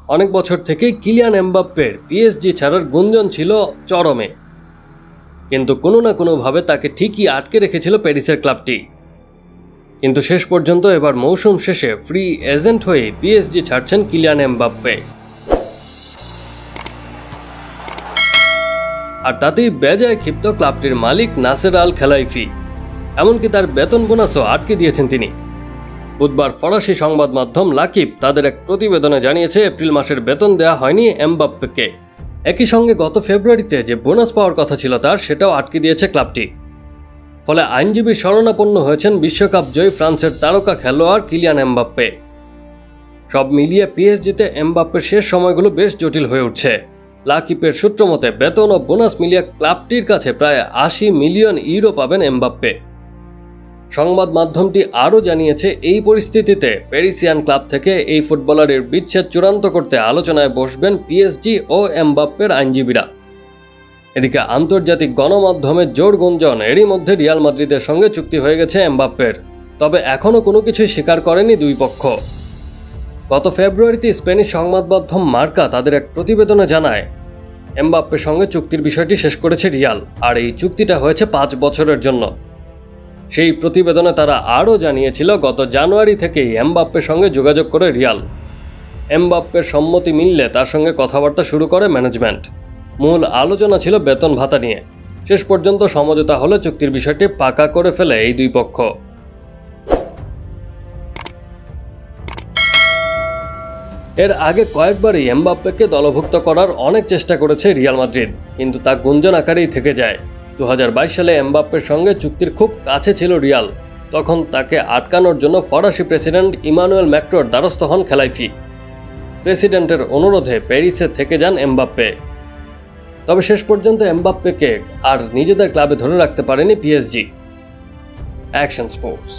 অনেক বছর থেকেই কিলিয়ান এমবাপ্পের পিএসজি ছাড়ার গুঞ্জন ছিল চরমে, কিন্তু কোনো না কোনোভাবে তাকে ঠিকই আটকে রেখেছিল প্যারিসের ক্লাবটি। কিন্তু শেষ পর্যন্ত এবার মৌসুম শেষে ফ্রি এজেন্ট হয়ে পিএসজি ছাড়ছেন কিলিয়ান এমবাপ্পে। আর তাতেই বেজায় ক্ষিপ্ত ক্লাবটির মালিক নাসের আল খেলাইফি, এমনকি তার বেতন বোনাসও আটকে দিয়েছেন তিনি। বুধবার ফরাসি সংবাদ মাধ্যম লাকিব তাদের এক প্রতিবেদনে জানিয়েছে এপ্রিল মাসের বেতন দেওয়া হয়নি এমবাপ্পেকে। একই সঙ্গে গত ফেব্রুয়ারিতে যে বোনাস পাওয়ার কথা ছিল তার, সেটাও আটকে দিয়েছে ক্লাবটি। ফলে আইনজীবীর শরণাপন্ন হয়েছেন বিশ্বকাপ জয়ী ফ্রান্সের তারকা খেলোয়াড় কিলিয়ান এমবাপ্পে। সব মিলিয়ে পিএসজিতে এমবাপ্পের শেষ সময়গুলো বেশ জটিল হয়ে উঠছে। লাকিবের সূত্র মতে বেতন ও বোনাস মিলিয়ে ক্লাবটির কাছে প্রায় 80 মিলিয়ন ইউরো পাবেন এমবাপ্পে। সংবাদ মাধ্যমটি আরও জানিয়েছে এই পরিস্থিতিতে প্যারিসিয়ান ক্লাব থেকে এই ফুটবলারের বিচ্ছেদ চূড়ান্ত করতে আলোচনায় বসবেন পিএসজি ও এমবাপ্পের আইনজীবীরা। এদিকে আন্তর্জাতিক গণমাধ্যমে জোর গুঞ্জন, এরই মধ্যে রিয়াল মাদ্রিদের সঙ্গে চুক্তি হয়ে গেছে এমবাপ্পের। তবে এখনও কোনো কিছুই স্বীকার করেনি দুই পক্ষ। গত ফেব্রুয়ারিতে স্পেনিশ সংবাদ মাধ্যম মার্কা তাদের এক প্রতিবেদনে জানায় এমবাপ্পের সঙ্গে চুক্তির বিষয়টি শেষ করেছে রিয়াল, আর এই চুক্তিটা হয়েছে 5 বছরের জন্য। সেই প্রতিবেদনে তারা আরও জানিয়েছিল গত জানুয়ারি থেকেই এমবাপ্পের সঙ্গে যোগাযোগ করে রিয়াল। এমবাপ্পের সম্মতি মিললে তার সঙ্গে কথাবার্তা শুরু করে ম্যানেজমেন্ট। মূল আলোচনা ছিল বেতন ভাতা নিয়ে। শেষ পর্যন্ত সমঝোতা হলে চুক্তির বিষয়টি পাকা করে ফেলে এই দুই পক্ষ। এর আগে কয়েকবারই এমবাপ্পেকে দলভুক্ত করার অনেক চেষ্টা করেছে রিয়াল মাদ্রিদ, কিন্তু তা গুঞ্জন আকারেই থেকে যায়। 2022 সালে এমবাপ্পের সঙ্গে চুক্তির খুব কাছে ছিল রিয়াল। তখন তাকে আটকানোর জন্য ফরাসি প্রেসিডেন্ট ইমানুয়েল ম্যাক্রোর দ্বারস্থ হন খেলাইফি। প্রেসিডেন্টের অনুরোধে প্যারিসে থেকে যান এমবাপ্পে। তবে শেষ পর্যন্ত এমবাপ্পেকে আর নিজেদের ক্লাবে ধরে রাখতে পারেনি পিএসজি। Action sports.